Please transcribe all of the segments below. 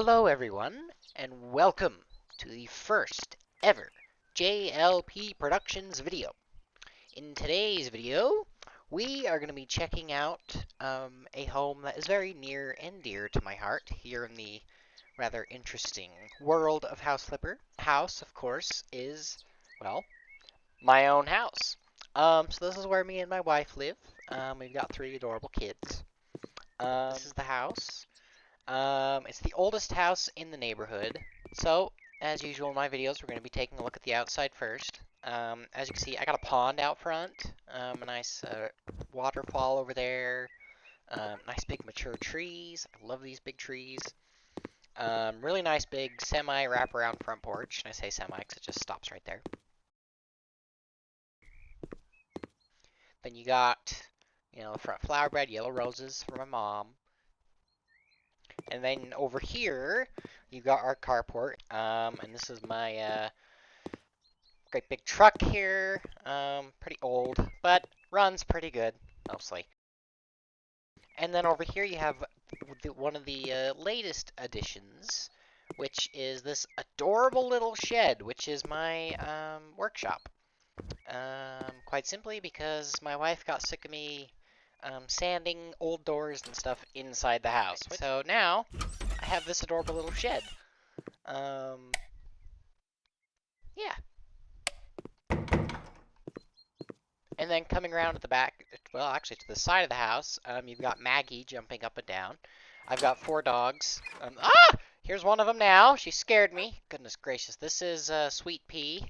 Hello everyone, and welcome to the first ever JLP Productions video. In today's video, we are going to be checking out a home that is very near and dear to my heart here in the rather interesting world of House Flipper. House, of course, is, well, my own house. So this is where me and my wife live. We've got 3 adorable kids. This is the house. It's the oldest house in the neighborhood. So, as usual in my videos, we're going to be taking a look at the outside first. As you can see, I got a pond out front, a nice waterfall over there, nice big mature trees. I love these big trees. Really nice big semi-wraparound front porch, and I say semi because it just stops right there. Then you got, the front flower bed, yellow roses for my mom. And then over here, you got our carport, and this is my great big truck here. Pretty old, but runs pretty good, mostly. And then over here you have one of the latest additions, which is this adorable little shed, which is my workshop. Quite simply because my wife got sick of me sanding old doors and stuff inside the house. So now I have this adorable little shed. Yeah. And then coming around to the back, well, actually to the side of the house, you've got Maggie jumping up and down. I've got 4 dogs. Here's one of them now. She scared me. Goodness gracious. This is Sweet Pea.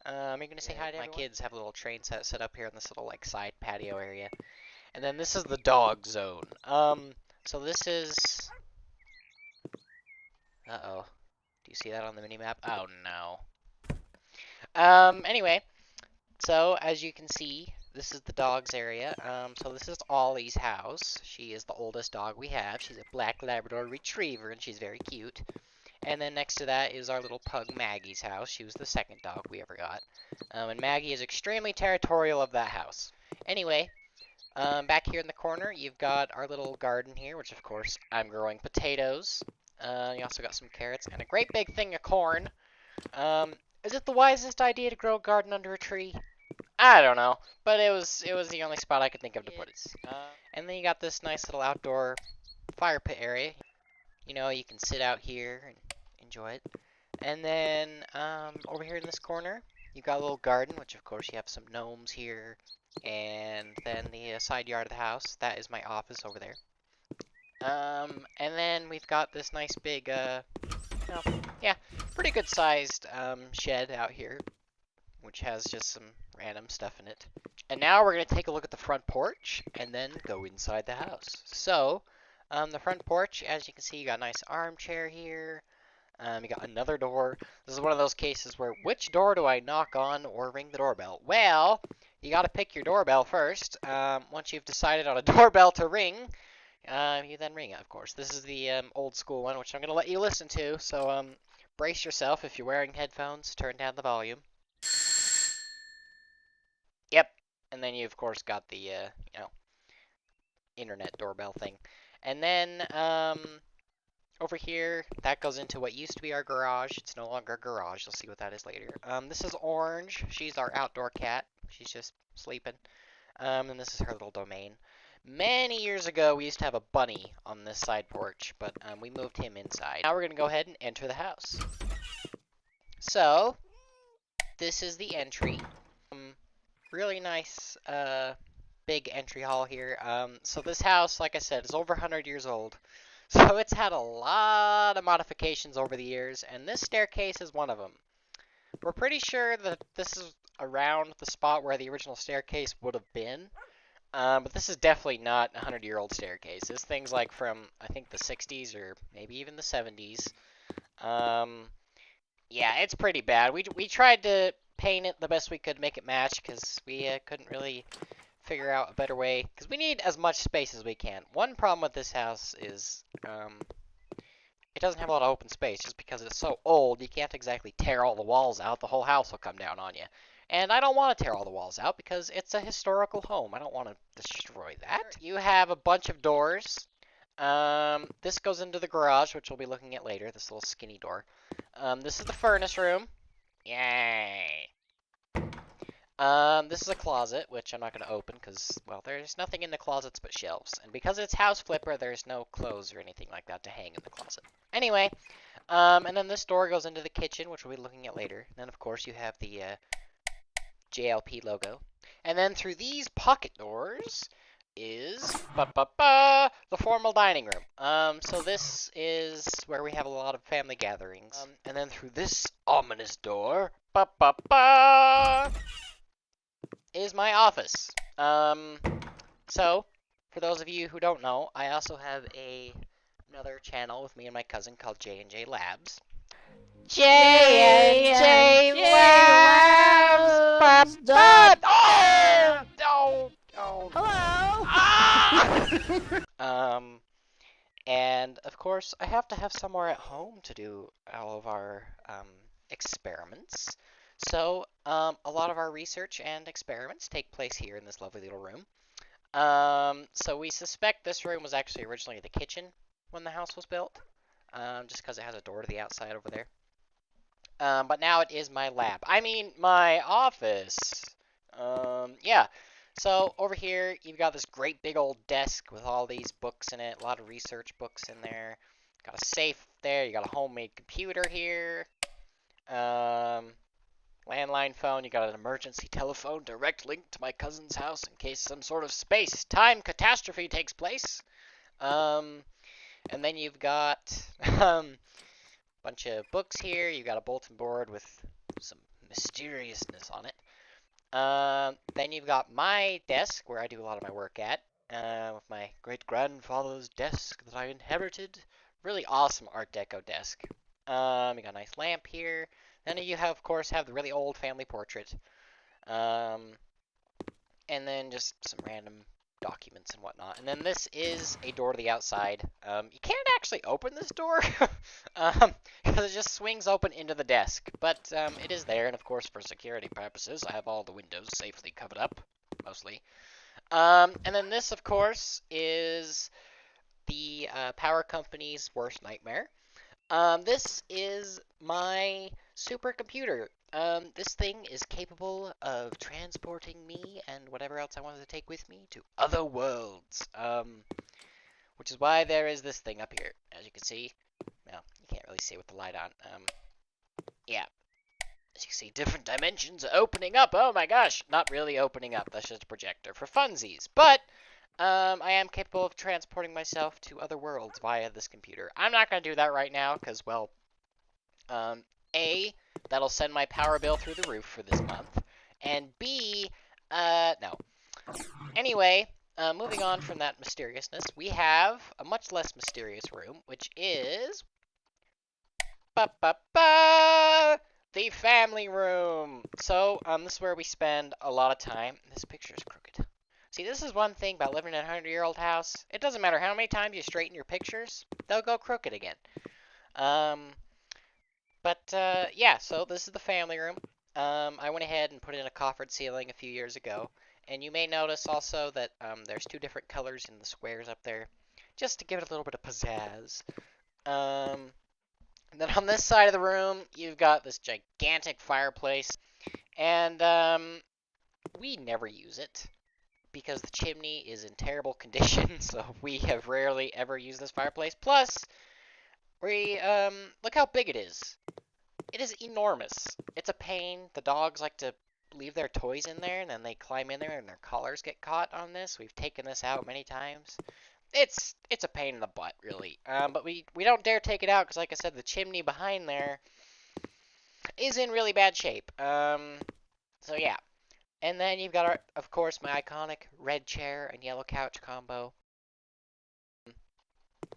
Are you gonna say hi to everyone? My kids have a little train set up here in this little side patio area. And then this is the dog zone. So this is... Uh-oh. Do you see that on the minimap? Oh, no. Anyway, so as you can see, this is the dog's area. So this is Ollie's house. She is the oldest dog we have. She's a black Labrador Retriever, and she's very cute. And then next to that is our little pug Maggie's house. She was the second dog we ever got. And Maggie is extremely territorial of that house. Anyway... back here in the corner, you've got our little garden here, which of course I'm growing potatoes. You also got some carrots and a great big thing of corn. Is it the wisest idea to grow a garden under a tree? I don't know, but it was the only spot I could think of to put it. And then you got this nice little outdoor fire pit area. You can sit out here and enjoy it. And then over here in this corner, you've got a little garden, which of course you have some gnomes here. And then the side yard of the house, that is my office over there. And then we've got this nice big, pretty good sized shed out here, which has just some random stuff in it. And now we're going to take a look at the front porch and then go inside the house. So, the front porch, as you can see, you got a nice armchair here. You got another door. This is one of those cases where, which door do I knock on or ring the doorbell? Well, you got to pick your doorbell first. Once you've decided on a doorbell to ring, you then ring it, of course. This is the old school one, which I'm going to let you listen to. So brace yourself. If you're wearing headphones, turn down the volume. Yep. And then you, of course, got the, internet doorbell thing. And then, over here, that goes into what used to be our garage. It's no longer a garage. You'll see what that is later. This is Orange. She's our outdoor cat. She's just sleeping. And this is her little domain. Many years ago, we used to have a bunny on this side porch, but we moved him inside. Now we're going to go ahead and enter the house. So, this is the entry. Really nice, big entry hall here. So this house, like I said, is over 100 years old. So it's had a lot of modifications over the years, and this staircase is one of them. We're pretty sure that this is around the spot where the original staircase would have been, but this is definitely not a 100-year-old staircase. This thing's like from, I think, the 60s or maybe even the 70s. Yeah, it's pretty bad. We tried to paint it the best we could, make it match, because we couldn't really figure out a better way, because we need as much space as we can. One problem with this house is it doesn't have a lot of open space. Just because it's so old, you can't exactly tear all the walls out. The whole house will come down on you. And I don't want to tear all the walls out because it's a historical home. I don't want to destroy that. You have a bunch of doors. This goes into the garage, which we'll be looking at later, this little skinny door. This is the furnace room. Yay! This is a closet, which I'm not going to open because, well, there's nothing in the closets but shelves. And because it's House Flipper, there's no clothes or anything like that to hang in the closet. Anyway, and then this door goes into the kitchen, which we'll be looking at later. And then, of course, you have the JLP logo. And then through these pocket doors is the formal dining room. So this is where we have a lot of family gatherings. And then through this ominous door, is my office. So for those of you who don't know, I also have another channel with me and my cousin called J&J Labs. J&J Labs. Oh. Hello. Ah! And of course, I have to have somewhere at home to do all of our experiments. So a lot of our research and experiments take place here in this lovely little room. So we suspect this room was actually originally the kitchen when the house was built, just because it has a door to the outside over there. But now it is my lab. I mean, my office. Yeah. So over here, you've got this great big old desk with all these books in it, a lot of research books in there. Got a safe there. You got a homemade computer here. Landline phone. You got an emergency telephone, direct link to my cousin's house in case some sort of space-time catastrophe takes place. And then you've got bunch of books here. You got a bulletin board with some mysteriousness on it. Then you've got my desk where I do a lot of my work at, with my great-grandfather's desk that I inherited. Really awesome Art Deco desk. You got a nice lamp here. Then you have, of course, the really old family portrait. And then just some random documents and whatnot. And then this is a door to the outside. You can't actually open this door because it just swings open into the desk. But it is there, and of course, for security purposes, I have all the windows safely covered up, mostly. And then this, of course, is the power company's worst nightmare. This is my supercomputer. This thing is capable of transporting me and whatever else I wanted to take with me to other worlds. Which is why there is this thing up here. As you can see, well, you can't really see with the light on. Yeah. As you can see, different dimensions are opening up. Oh my gosh, not really opening up. That's just a projector for funsies. But I am capable of transporting myself to other worlds via this computer. I'm not going to do that right now because, well, A, that'll send my power bill through the roof for this month, and B, no. Anyway, moving on from that mysteriousness, we have a much less mysterious room, which is the family room. So, this is where we spend a lot of time. This picture is crooked. See, this is one thing about living in a 100-year-old house. It doesn't matter how many times you straighten your pictures, they'll go crooked again. Yeah, so this is the family room. I went ahead and put in a coffered ceiling a few years ago. And you may notice also that there's two different colors in the squares up there, just to give it a little bit of pizzazz. And then on this side of the room, you've got this gigantic fireplace. And we never use it because the chimney is in terrible condition, so we have rarely ever used this fireplace. Plus, look how big it is. It is enormous. It's a pain. The dogs like to leave their toys in there, and then they climb in there, and their collars get caught on this. We've taken this out many times. It's a pain in the butt, really. But we don't dare take it out because, like I said, the chimney behind there is in really bad shape. So yeah. And then you've got, of course, my iconic red chair and yellow couch combo.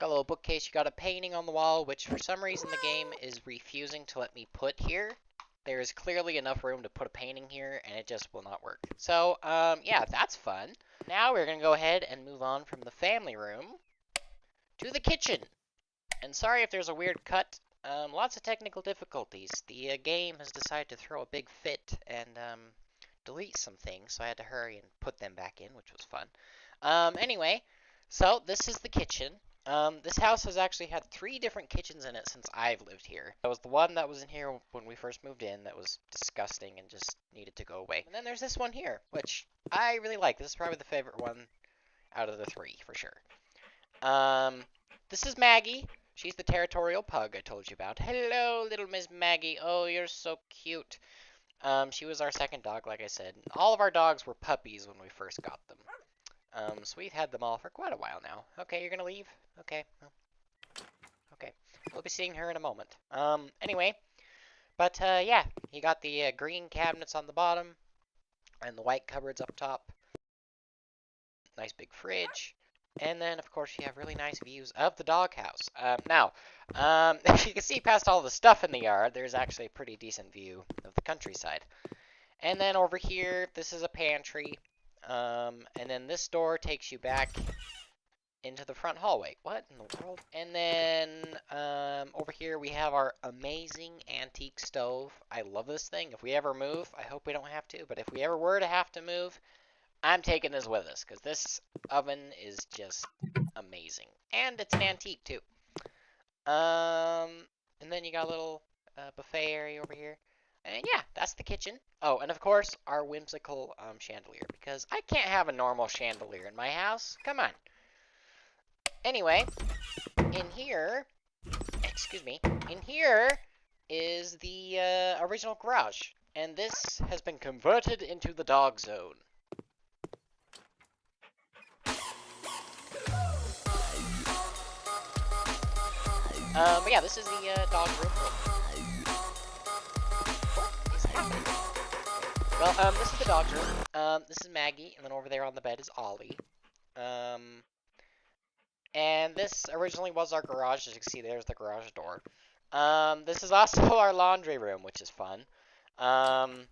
Got a little bookcase. You got a painting on the wall, which for some reason the game is refusing to let me put here. There is clearly enough room to put a painting here, and it just will not work. So, yeah, that's fun. Now we're going to go ahead and move on from the family room to the kitchen. And sorry if there's a weird cut. Lots of technical difficulties. The game has decided to throw a big fit and delete some things, so I had to hurry and put them back in, which was fun. Anyway, so this is the kitchen. This house has actually had 3 different kitchens in it since I've lived here. There was the one that was in here when we first moved in that was disgusting and just needed to go away. And then there's this one here, which I really like. This is probably the favorite one out of the 3, for sure. This is Maggie. She's the territorial pug I told you about. Hello, little Miss Maggie. Oh, you're so cute. She was our second dog, like I said. All of our dogs were puppies when we first got them. So we've had them all for quite a while now. Okay, you're gonna leave? Okay. Okay. We'll be seeing her in a moment. Anyway. But, yeah. You got the green cabinets on the bottom. And the white cupboards up top. Nice big fridge. And then, of course, you have really nice views of the doghouse. Now, if you can see past all the stuff in the yard, there's actually a pretty decent view of the countryside. And then over here, this is a pantry. And then this door takes you back into the front hallway. What in the world? And then over here we have our amazing antique stove. I love this thing. If we ever move, I hope we don't have to, but if we ever were to have to move, I'm taking this with us because this oven is just amazing. And it's an antique too. And then you got a little buffet area over here. And yeah, that's the kitchen. Oh, and of course, our whimsical chandelier, because I can't have a normal chandelier in my house. Come on. Anyway, in here, excuse me, in here is the original garage. And this has been converted into the dog zone. But yeah, this is the dog room. What is happening? Well, this is the dog's room. This is Maggie, and then over there on the bed is Ollie. And this originally was our garage. As you can see, there's the garage door. This is also our laundry room, which is fun. And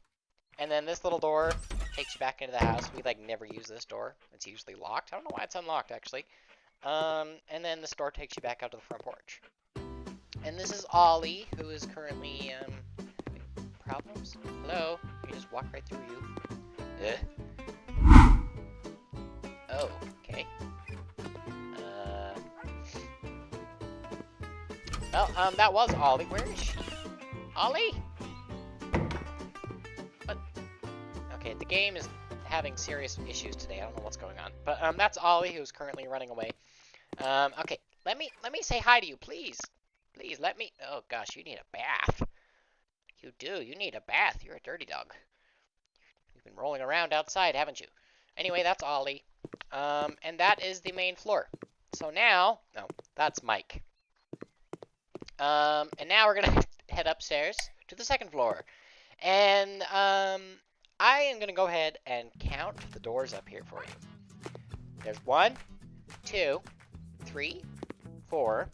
then this little door takes you back into the house. We, like, never use this door. It's usually locked. I don't know why it's unlocked, actually. And then this door takes you back out to the front porch. And this is Ollie, who is currently, having problems. Hello? Can you just walk right through you? Oh, okay. Well, that was Ollie. Where is she? Ollie? What? Okay, the game is having serious issues today. I don't know what's going on. But, that's Ollie, who's currently running away. Okay. Let me say hi to you, please. Please, let me... Oh, gosh, you need a bath. You do. You need a bath. You're a dirty dog. You've been rolling around outside, haven't you? Anyway, that's Ollie. And that is the main floor. So now... No, that's Mike. And now we're going to head upstairs to the second floor. And, I am going to go ahead and count the doors up here for you. There's 1, 2, 3, 4,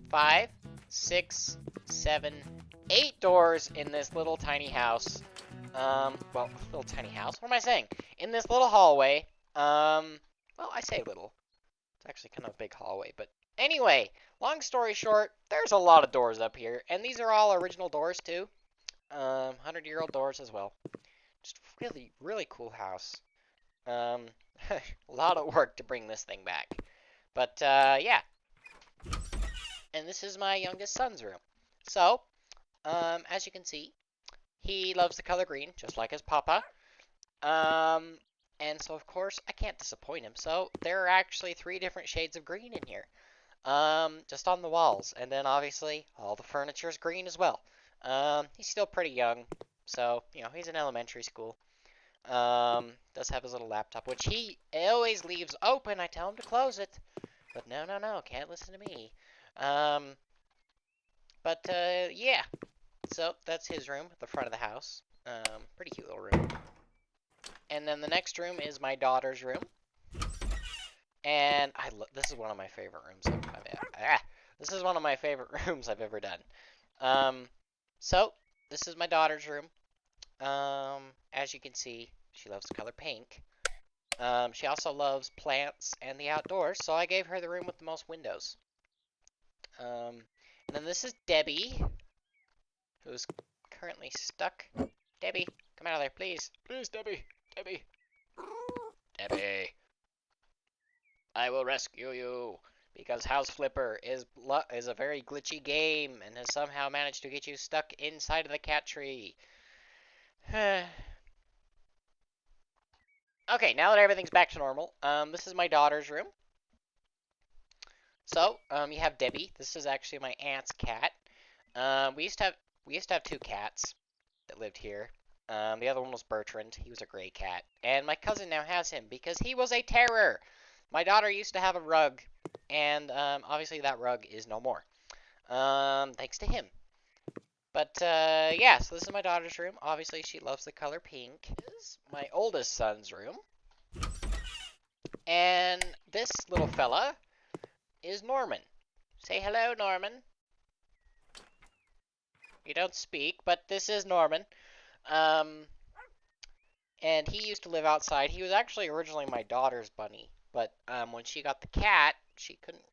5, 6, 7, 8 doors in this little tiny house. Well, little tiny house. What am I saying? In this little hallway. Well, I say little. It's actually kind of a big hallway, but anyway, long story short, there's a lot of doors up here, and these are all original doors too. 100-year-old doors as well. Just really, really cool house. A lot of work to bring this thing back. But, yeah. And this is my youngest son's room. So, as you can see, he loves the color green, just like his papa. And so, of course, I can't disappoint him. So, there are actually 3 different shades of green in here. Just on the walls. And then, obviously, all the furniture is green as well. He's still pretty young. So, you know, he's in elementary school. Does have his little laptop, which he always leaves open. I tell him to close it. But no, can't listen to me. But, yeah. So, that's his room at the front of the house. Pretty cute little room. And then the next room is my daughter's room. And this is one of my favorite rooms this is one of my favorite rooms I've ever done. So, this is my daughter's room. As you can see, she loves the color pink. She also loves plants and the outdoors, so I gave her the room with the most windows. And then this is Debbie, who's currently stuck. Debbie, come out of there, please. Please, Debbie. Debbie. Debbie. I will rescue you. because House Flipper is a very glitchy game and has somehow managed to get you stuck inside of the cat tree. Okay, now that everything's back to normal, this is my daughter's room. So, you have Debbie. This is actually my aunt's cat. We used to have two cats that lived here. The other one was Bertrand. He was a gray cat, and my cousin now has him because he was a terror. My daughter used to have a rug, and obviously that rug is no more. Thanks to him. But yeah, so this is my daughter's room. Obviously, she loves the color pink. This is my oldest son's room, and this little fella is Norman. Say hello, Norman. You don't speak, but this is Norman. And he used to live outside. He was actually originally my daughter's bunny, but when she got the cat, she couldn't.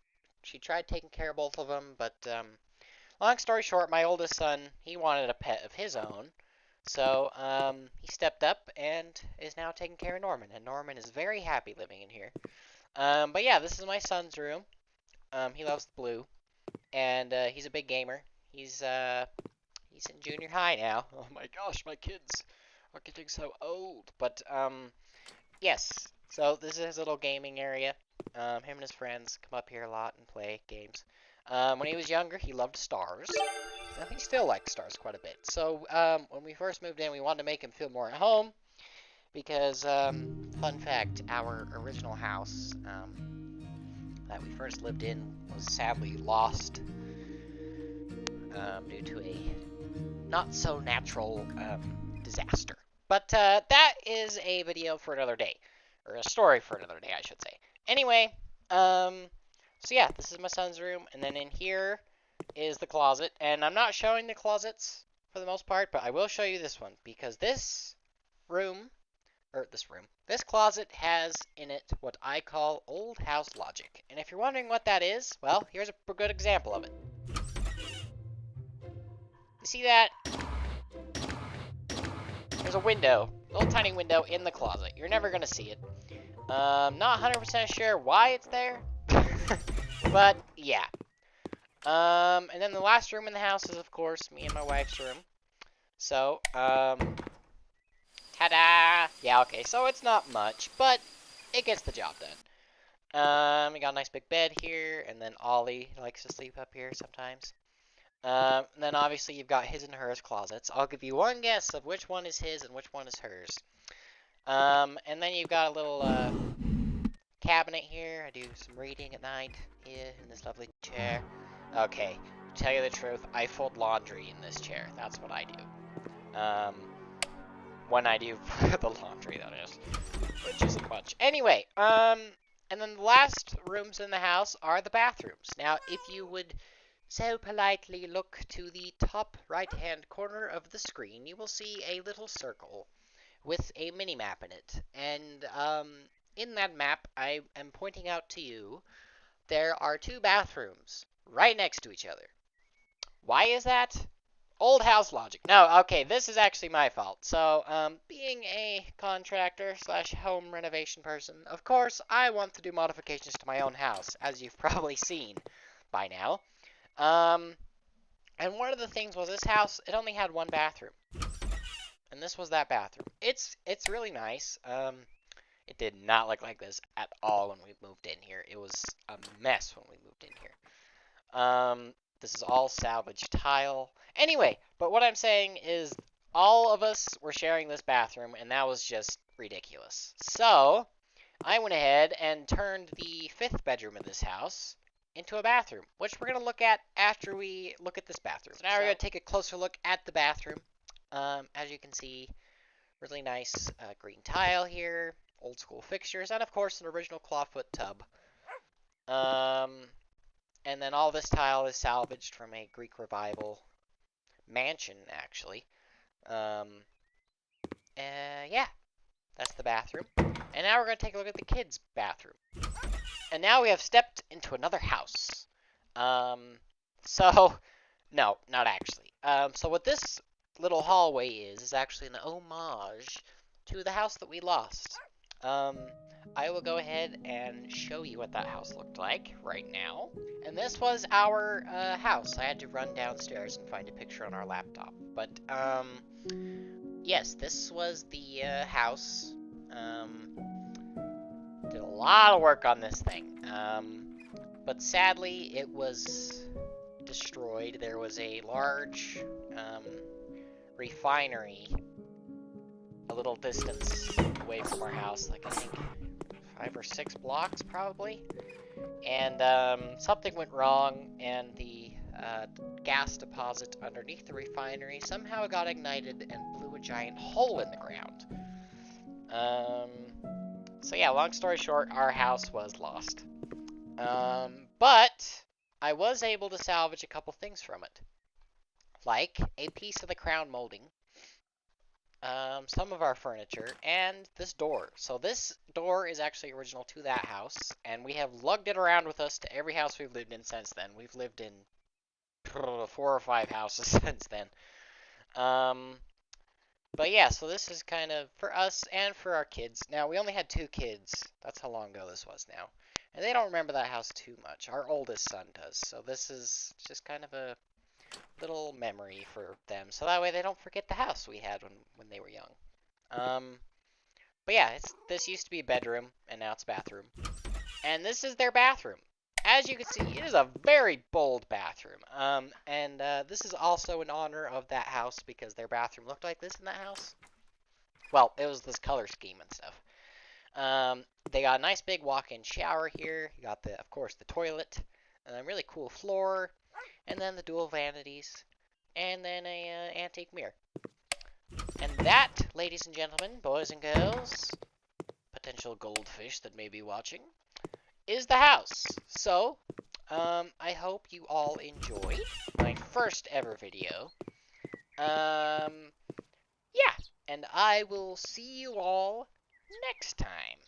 She tried taking care of both of them, but long story short, my oldest son, he wanted a pet of his own, so he stepped up and is now taking care of Norman, and Norman is very happy living in here. But yeah, this is my son's room. He loves blue, and he's a big gamer. He's in junior high now. Oh my gosh, my kids are getting so old. But yes. So this is his little gaming area. Him and his friends come up here a lot and play games. When he was younger, he loved stars. And he still likes stars quite a bit. So when we first moved in, we wanted to make him feel more at home. Because, fun fact, our original house that we first lived in was sadly lost due to a not so natural disaster. But that is a video for another day, or a story for another day, I should say. Anyway, so yeah, this is my son's room, and then in here is the closet, and I'm not showing the closets for the most part, but I will show you this one, because this closet has in it what I call old house logic, and if you're wondering what that is, well, here's a good example of it. You see that? There's a window, a little tiny window in the closet. You're never gonna see it. Not 100% sure why it's there, but yeah. And then the last room in the house is, of course, me and my wife's room. So, ta-da! Yeah, okay, so it's not much, but it gets the job done. We got a nice big bed here, and then Ollie likes to sleep up here sometimes. And then obviously you've got his and hers closets. I'll give you one guess of which one is his and which one is hers. And then you've got a little cabinet here. I do some reading at night here in this lovely chair. Okay, to tell you the truth, I fold laundry in this chair. That's what I do. When I do the laundry, that is, which isn't much. Anyway, and then the last rooms in the house are the bathrooms. Now, if you would so politely look to the top right-hand corner of the screen, you will see a little circle with a mini-map in it. And in that map, I am pointing out to you, there are two bathrooms right next to each other. Why is that? Old house logic. No, okay, this is actually my fault. So, being a contractor slash home renovation person, of course, I want to do modifications to my own house, as you've probably seen by now. And one of the things was this house, it only had one bathroom. And this was that bathroom. It's really nice. It did not look like this at all when we moved in here. It was a mess when we moved in here. This is all salvage tile. Anyway, but what I'm saying is all of us were sharing this bathroom, and that was just ridiculous. So, I went ahead and turned the fifth bedroom of this house into a bathroom, which we're going to look at after we look at this bathroom. So now we're going to take a closer look at the bathroom. As you can see, really nice green tile here, old school fixtures, and of course an original clawfoot tub. And then all this tile is salvaged from a Greek Revival mansion, actually. Yeah, that's the bathroom. And now we're going to take a look at the kids' bathroom. And now we have stepped into another house. No, not actually. So what this little hallway is actually an homage to the house that we lost. Um, I will go ahead and show you what that house looked like right now. And this was our house. I had to run downstairs and find a picture on our laptop. But yes, this was the house. Did a lot of work on this thing. But sadly, it was destroyed. There was a large refinery a little distance away from our house, like I think 5 or 6 blocks probably. And something went wrong, and the gas deposit underneath the refinery somehow got ignited and blew a giant hole in the ground. So yeah, long story short, our house was lost. But I was able to salvage a couple things from it, like a piece of the crown molding, some of our furniture, and this door. So this door is actually original to that house, and we have lugged it around with us to every house we've lived in since then. We've lived in 4 or 5 houses since then. But yeah, so this is kind of for us and for our kids. Now, we only had 2 kids. That's how long ago this was now. And they don't remember that house too much. Our oldest son does. So this is just kind of a little memory for them. So that way they don't forget the house we had when they were young. But yeah, this used to be a bedroom, and now it's a bathroom. And this is their bathroom. As you can see, it is a very bold bathroom. And this is also in honor of that house because their bathroom looked like this in that house. Well, it was this color scheme and stuff. They got a nice big walk-in shower here. You got of course, the toilet, and a really cool floor, and then the dual vanities, and then a antique mirror. And that, ladies and gentlemen, boys and girls, potential goldfish that may be watching, is the house. So, I hope you all enjoyed my first ever video. Yeah, and I will see you all next time.